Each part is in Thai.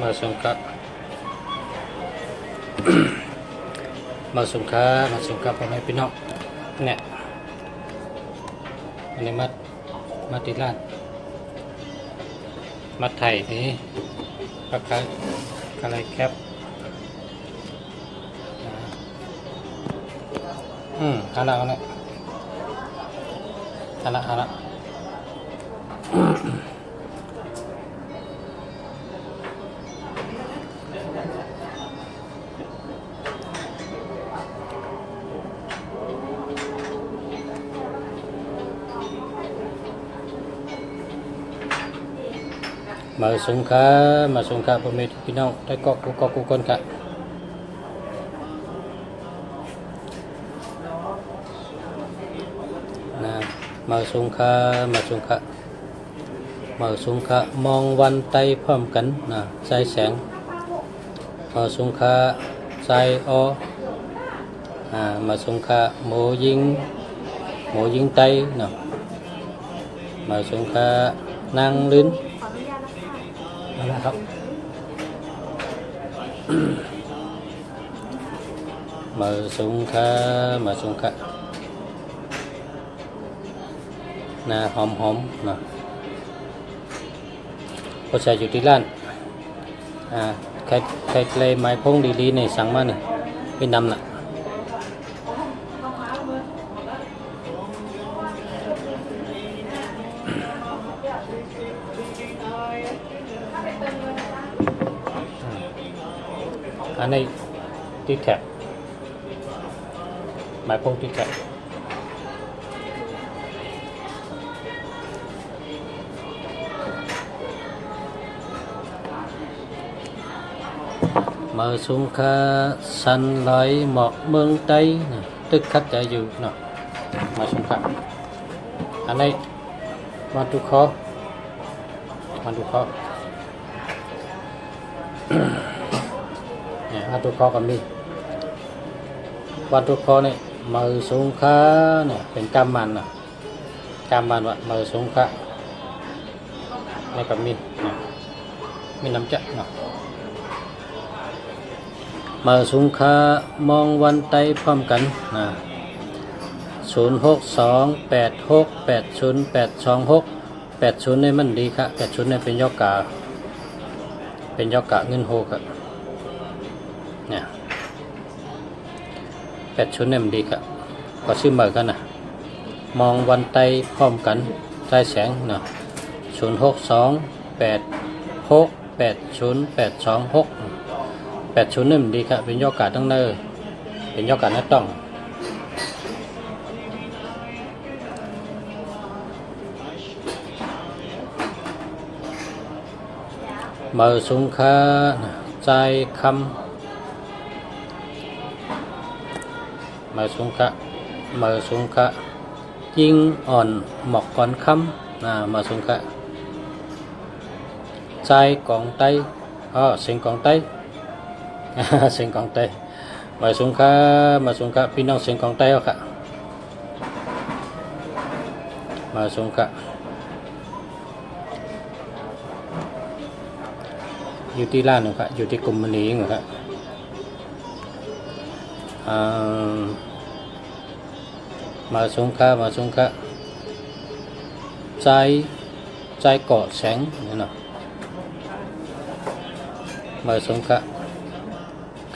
มาสงครับมาสงครับพ่อแม่พี่น้องเนี่ยอันนี้มัดติดลาดมัดไทยนี่ปากกาอะไรแคปเอาละมาสงครับพ่อแม่พี่น้องได้ก็กูคนค่ะนะมาสงค่ะมองวันไต่พร้อมกันนะใจแสงมาสงค่ะใจมาสงค่ะโมยิงไต่นะมาสงค่ะนางลิ้นนะครับมาสงค่ะนาหอมนะพอใส่อยู่ที่ร้านใครเลยไม้พงดีๆในสั่งมาเนี่ยเป็นนำน่ะอันนี้ที่แท็บไม้พงที่แท็บมาสงค่ะสันลอยหมอกเมืองไต้ตึกคัดใจอยู่เนาะมาสงค่ะอันนี้วันทุกข้อเนี่ยวันทุกข้อก็มีวันทุกข้อนี่มาสงค่ะเนี่ยเป็นกำมันนะว่ามาสงค่ะนี่ก็มีน้ำจักเนาะมาสงค่ะมองวันไต่พร้อมกันนะ062868082680นี่มันดีค่ะ80นี่เป็นยอกะเงินโฮค่ะเนี่ย80นี่มันดีค่ะก็ชื่อเหมือนกันนะมองวันไต่พร้อมกันใต้แสงนะ0628680826 80นี่มันดีค่ะเป็นยอกะตั้งเนอเป็นยอกะนัดต้องมาสงค่ะใจคำมาสงค่ะยิ่งอ่อนหมอกก่อนคำมาสงค่ะใจกองไตเสียงกองไตเสียงกองไตมาสงค่ะพี่น้องเสียงกองไตเอาค่ะมาสงค่ะอยู่ที่ร้านหนึ่งครับอยู่ที่กลุ่มมันนี้หนึ่งครับมาสงค่ะใจเกาะแสงนี่เนาะมาสงค่ะ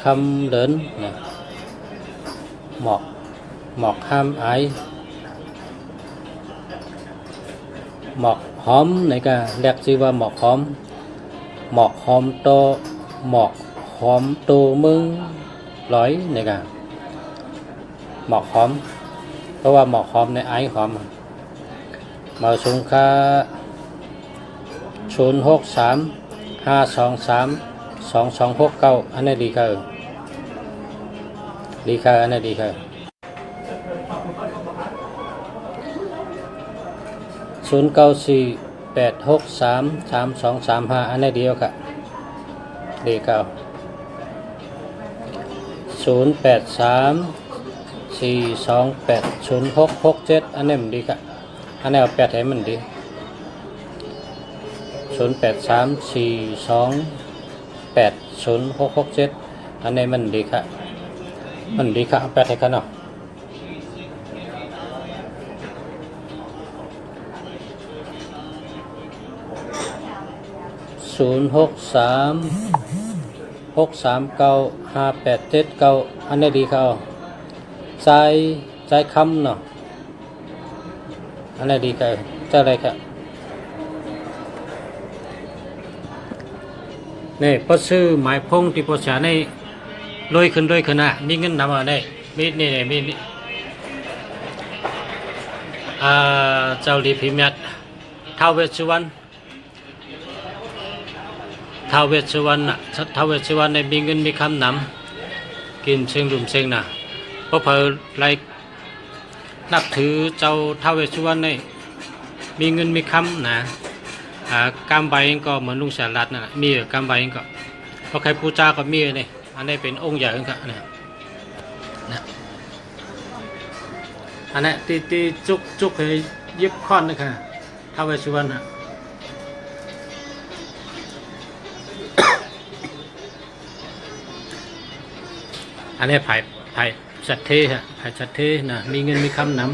คำเดินนะหมอกห้ามไอหมอกหอมในกะเรียกชื่อว่าหมอกหอมโตมึงร้อยในกะหมอกหอมเพราะว่าหมอกหอมในไอหอมมาสงค่ะ0635232269อันนี้ดีค่ะอันนี้ดีค่ะ0948633235อันนี้เดียวค่ะดีค่ะ0834280667อันนี้มันดีค่ะอันนี้เอา8ให้มันดี0834280667 080667อันนี้มันดีค่ะเอาแปดให้ค่ะเนาะ0636395879อันนี้ดีค่ะใจคำเนาะอันนี้ดีค่ะจะอะไรค่ะนี่พอซื้อหมายพงที่พอเสียในรวยขึ้นนะมีเงินนำมาได้มีนี่เจ้าลีพิมพ์ท้าวเวสสุวรรณท้าวเวสสุวรรณในมีเงินมีคำนำกินเชิงรุมเชิงนะเพราะเพิ่นไล่นับถือเจ้าท้าวเวสสุวรรณในมีเงินมีคำนะกำใบเองก็เหมือนลุงสารัตนะมีกำใบเองก็เพราะใครปูจาก็มีนี่อันนี้เป็นองค์ใหญ่ครับนะอันนี้ตีจุกให้ยิบค้อนนะครับท้าวเวสสุวรรณนะอันนี้ไผ่สัตเทฮะไผ่สัตเทนะมีเงินมีคำนำ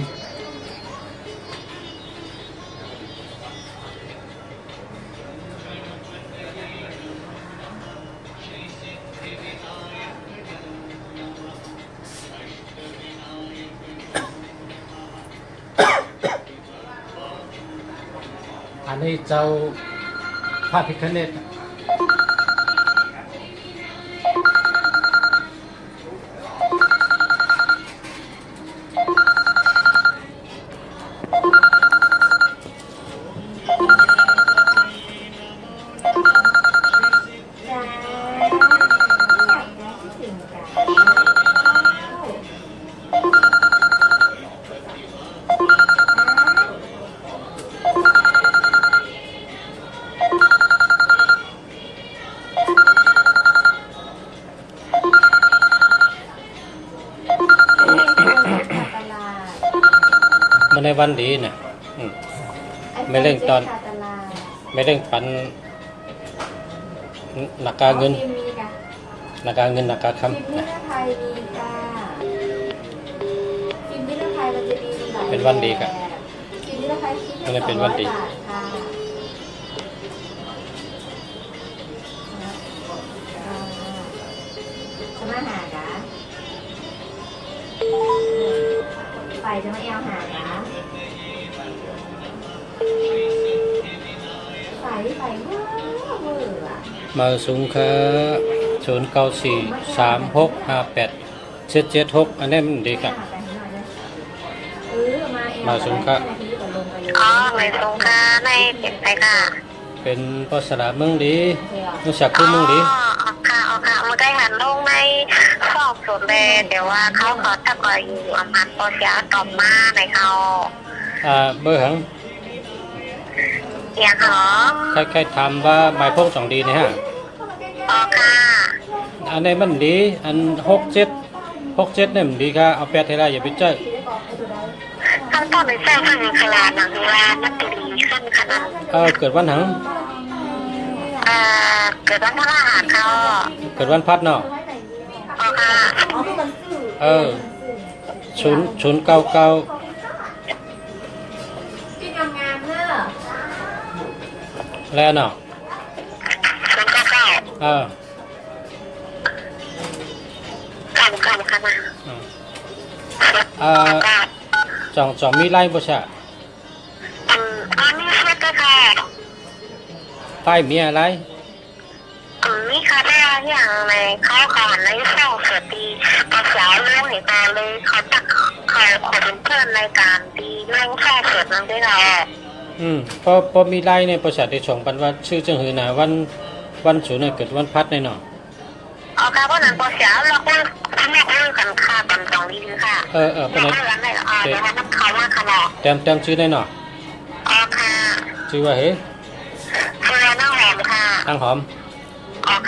อันนี้เจ้าพระพิฆเนศในวันดีเนี่ยไม่เร่งตอนไม่เร่งปันนักการเงินนักการคำเป็นวันดีครับมันเป็นวันดีจะมาหากะไปจะมาแอลหากะไปเมื่อมาสูงค่ะ0943658776อันนี้มันดีครับมาสูงค่ะมาสูงค่ะในเป็นไปค่ะเป็นภาษาเมืองดีรู้จักคือเมืองดีค่ะมันได้หันลงในสอบส่วนเลยเดี๋ยวว่าเขาขอตะกอยอยู่อำเภอโพเสียตอบมาในเขาเบอร์หังอย่างเหรอใครถามว่าหมายพงสองดีนี่ฮะค่ะอันนี้มันดีอัน67เนี่ยมันดีค่ะเอาแปดเทราอย่าไปเจอขั้นตอนในแจ้งทางขลาดหนังลานักดีขั้นขนาดเกิดวันหังเกิดวันพฤหัสเขาเกิดวันพัดเนาะ099แล้วเนาะจองมีไล่บ่ใช่มีเช็คก็ค่ะใต้มีอะไรมีค่ะได้อย่างในเขาขอในเศร้าเสียดีภาษาเรื่องเหตุการณ์เลยเขาตักขอเป็นเพื่อนรายการดีเรื่องเศร้าเสียนั้นได้แหละพอมีไล่ในประชาชนปันว่าชื่อจังหือนะวันศุกร์เนี่ยเกิดวันพัดในเนาะค่ะเพราะนั้นพอเสียเราก็แม่ก็เรื่องกันค่ะกันตรงนี้ค่ะเพราะนั้นเดี๋ยวมันเขาว่าขนาดเต็มชื่อได้เนาะค่ะชื่อว่าเฮ้ชื่อน้องหอมค่ะตั้งหอม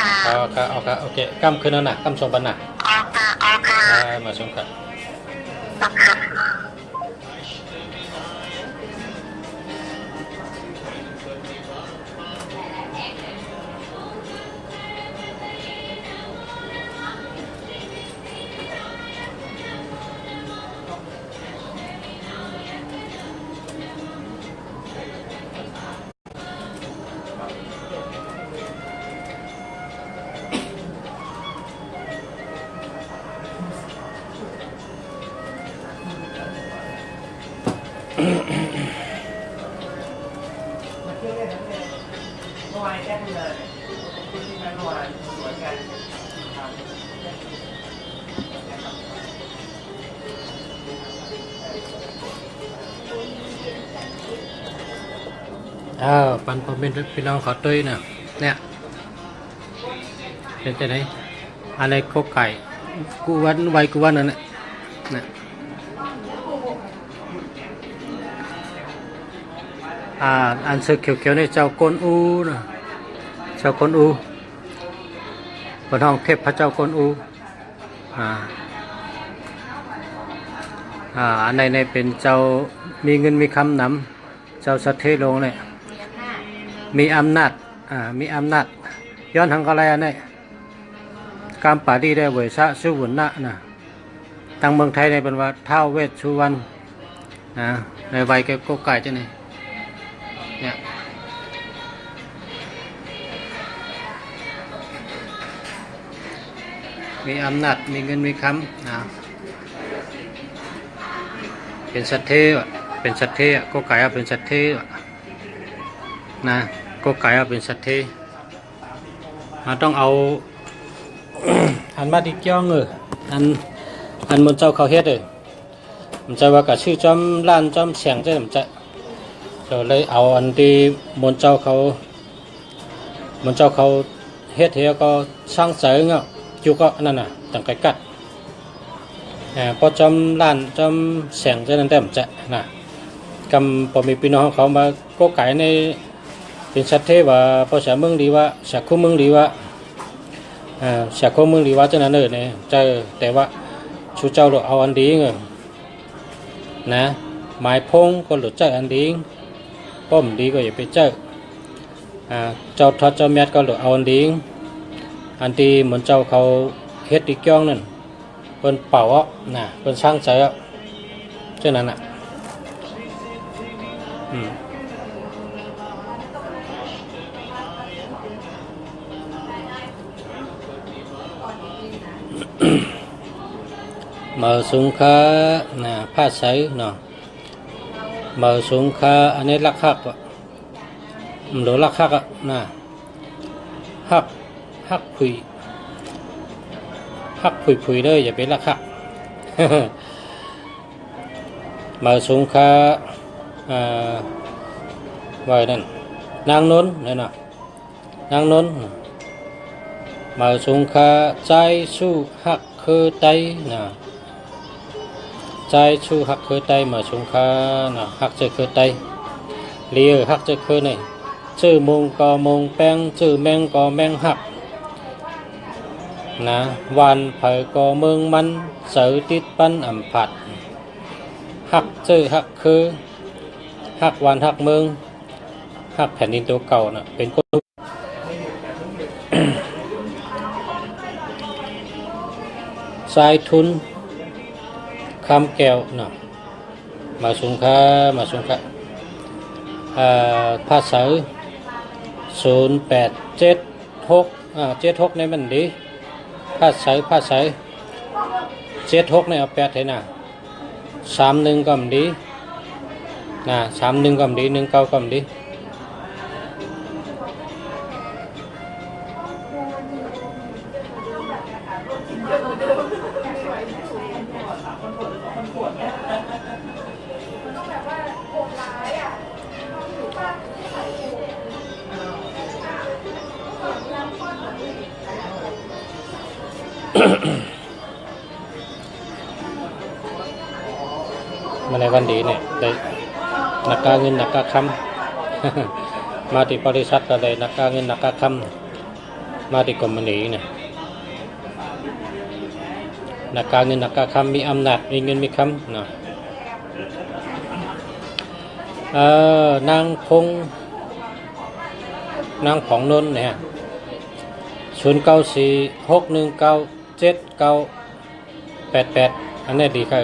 ค่ะโอเคกำคืนนั่นน่ะกำส่งปันน่ะค่ะมาชมกัน มาเที่ยวได้ทั้งเลยเมื่อวานแจ้งเลยคุณที่มาเมื่อวานสวนกันครับ ปันพอเป็นพี่น้องขอตุ้ยน่ะเนี่ยเป็นจะไหนอะไรโคไก่กูวันไวกูวันนั่นแหละเนี่ยอันเสือเขียวๆนี่เจ้ากวนอูนะเจ้ากวนอูบนห้องเทพพระเจ้ากวนอูอันในเป็นเจ้ามีเงินมีคำนำเจ้าสัทเทโลงเนี่ยมีอำนาจมีอำนาจย้อนทางอะไรอันนี้กามป่าดีได้เวชะสุวรรณะนะทางเมืองไทยในเป็นว่าท้าวเวชสุวรรณนะในใบแกโกไก่เจ้านี่เนี่ยมีอำนาจมีเงินมีคำนะเป็นสัตเทวะเป็นสัตเทโกไก่เป็นสัตเทวะนะโกไก่เป็นสัตเทต้องเอา อันมาดิเกี่ยวเงออันมันเจ้าเขาเฮ็ดเลยมันจะว่ากับชื่อจอมล้านจอมเสียงจะมันจะเลยเอาอันที่มันเจ้าเขาเฮ็ดเฮียก็สร้างเสริงอ่ะจุกก็นั่นน่ะต่างไกลกัดพอจอมล้านจอมเสียงจะนั่นแต่มันจะนะกำพอมีพี่น้องเขามาโกไก่ในเป็นสัตเทว่าพอเสียมึงดีว่าเสียคู่มึงดีว่าเสียคู่มึงดีว่าจะนั่นเนี่ยเจอแต่ว่าชูเจ้าเราเอาอันดีเงนะหมายพงก็หลุดใจอันดีป้อมดีก็อย่าไปเจอเจ้าทอดเจ้าเม็ดก็หลุดเอาอันดีอันดีเหมือนเจ้าเขาเฮ็ดดีจ้องนั่นเป็นเป่าอ่ะนะเป็นช่างใจอ่ะเจ้านั้นอ่ะmở xuống khá là pha sấy nó mở xuống khá anh ấy lắc hắc đồ lắc hắc nè hắc phùi đây giờ biết lắc hắc mở xuống khá vậy nè nang nôn này nè nang nôn mở xuống khá trái su hắc khơ tay nè trái chu hắc khơ tay mà chúng ta là hắc chơi khơ tay lìa hắc chơi khơ này chữ mông có mông beng chữ meng có meng hắc naวันphải có mương man sở tít pan ẩm phạt hắc chữ hắc khơ hắcวันhắc mương hắc แผ่นดินตัวเก่าน่ะเป็นคนสายทุนคำแก้วเนาะมาสุงค่าภาษา087676ในมันดีภาษา76ในเอา8ให้น่ะ31ก็มันดีนะ31ก็มันดี19ก็มันดีมาในวันดีเนี่ยได้นักการเงินนักการคำมาที่บริษัทก็ได้นักการเงินนักการคำมาที่กรมมันดีเนี่ยนักการเงินนักการคำมีอำนาจมีเงินมีคำเนาะนางพงนางผองนนท์เนี่ย0946197988อันนี้ดีค่ะ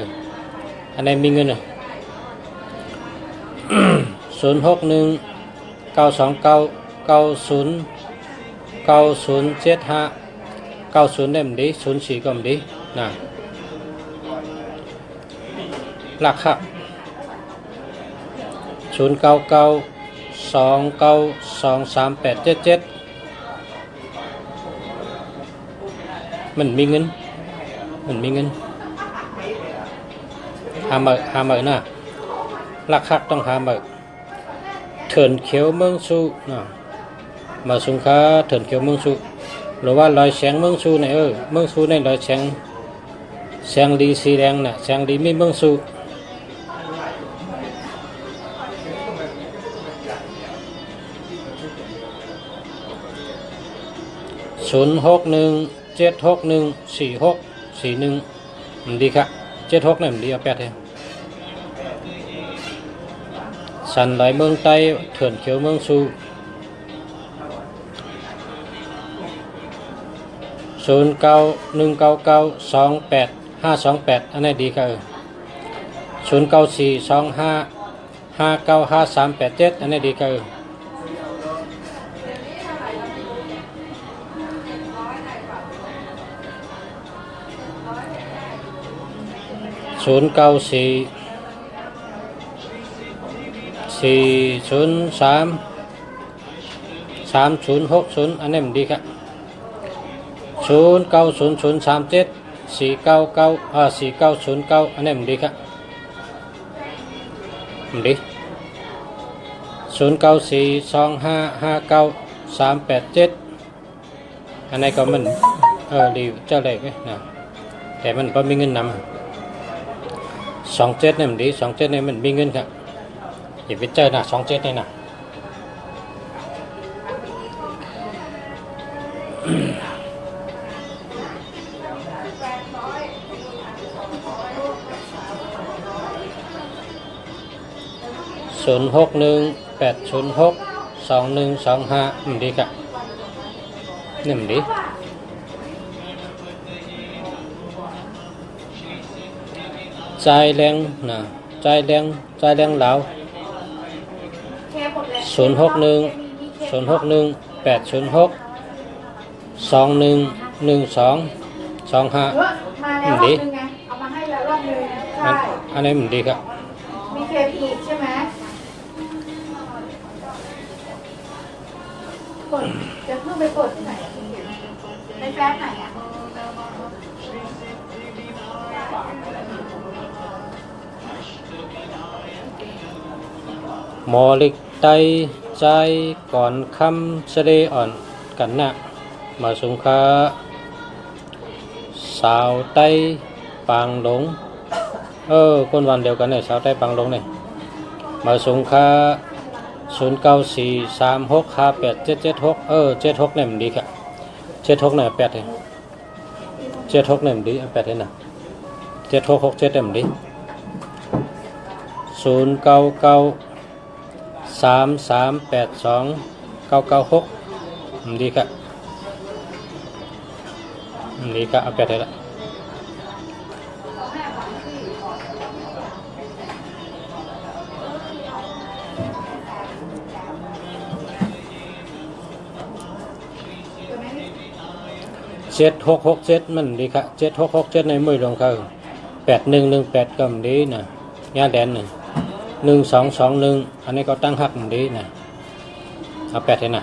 อันนี้มีเงิน06192990907590ได้มันดี04ก็มันดีนะหลักค่ะ 0992923877มันมีเงินหาเมอนะลักคักต้องหาเมอเถินเขียวเมืองสุนะมาสุงค้าเถินเขียวเมืองสุหรือว่าลอยแสงเมืองสุเนี่ยเมืองสุในลอยแสงดีสีแดงน่ะแสงดีมีเมืองสุ0617614641ดีค่ะ76เนี่ยดีเอา8เลยสันไหลเมืองใต้เถินเขียวเมืองสุ0919928528อันนี้ดีค่ะ094255955387อันนี้ดีค่ะ0944033060อันนี้มันดีค่ะ0900374909อันนี้มันดีค่ะมันดี0942559387อันนี้ก็มันดีเจ้าเล็กนะแต่มันก็มีเงินนำ27เนี่ยมันดี27เนี่ยมันมีเงินครับอย่าไปเจอนะ27เนี่ยนะ0618062125มันดีครับนี่มันดีใจแรงนะใจแรงเหลา061806211225มันดี เอามาให้แล้วรอบนึงใช่ อันนี้มันดีครับมีเคปอีกใช่ไหมกดจะเพิ่งไปกดที่ไหนอะในแฟนไหนอะ หมอเล็กไตใจก่อนคำเสดอ่อนกันนะมาสงค้าสาวไตปางหลงคนวันเดียวกันเนี่ยสาวไตปางหลงเนี่ยมาสงค้า094365877676เนี่ยมันดีครับ76เนี่ย8เลย76เนี่ยมันดี8เลยนะ7667เนี่ยมันดี0993382996ดีครับดีครับเอาไปได้ละ7667มันดีครับ7667ในมือลงเขา8118ก็มันดีนะยาแดน1221อันนี้ก็ตั้งหักมันดีนะเอา8ให้นะ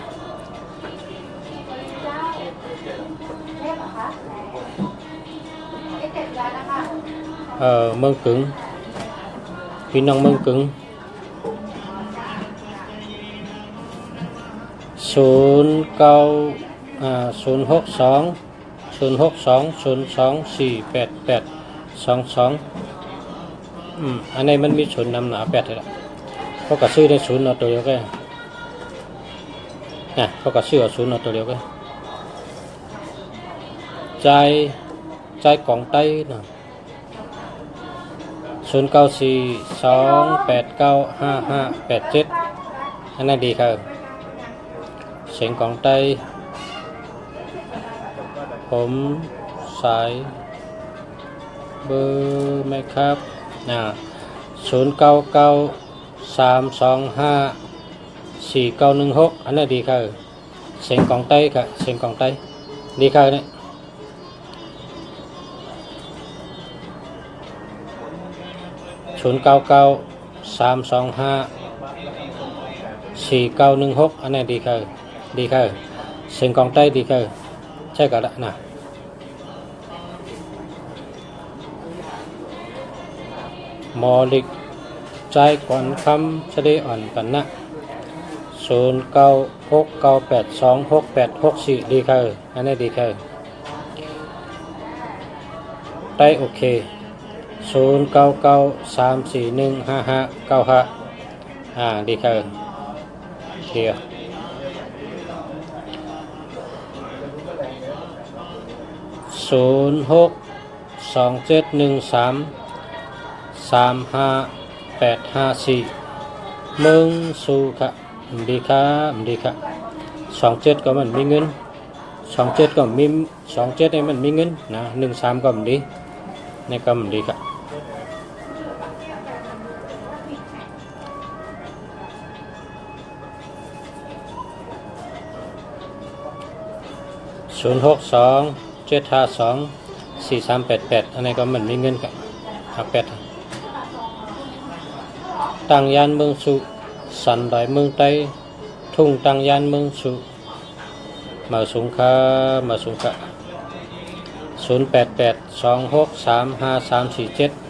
เมืองกึ่งพี่น้องเมืองกึ่ง062 อันนี้มันมีศูนย์นำหนา8เลยละเพราะกระซื้อได้ศูนย์เอาตัวเดียวกันนะเพราะกระซื้อเอาศูนย์เอาตัวเดียวกันใจกล่องไต้นะ0942895587อันนั้นดีครับเสียงกล่องไต้ผมสายเบอร์ไหมครับ0993254916อันนั้นดีครับเสียงกล่องไต้ครับเสียงกล่องไต้ดีครับเนี่ย0993254996 4916 อันนี้ดีคือเสียงกองใต้ดีคือใช่ก็ละนะมอลิกใจก่อนคำเฉลยอ่อนกันนะ0969826864ดีคืออันนี้ดีคือใต้โอเค0993415595ดีคือเคลียร์0627133584มึงสู้ค่ะดีค่ะ27ก็มันมีเงิน27ก็มี27นี่มันมีเงินนะ13ก็มันดีในก็มันดีค่ะ0627524388อันนี้ก็มันมีเงินค่ะ58ตังยานเมืองสุสันดอยเมืองใต้ทุ่งตังยานเมืองสุมาสุงค่า0882635347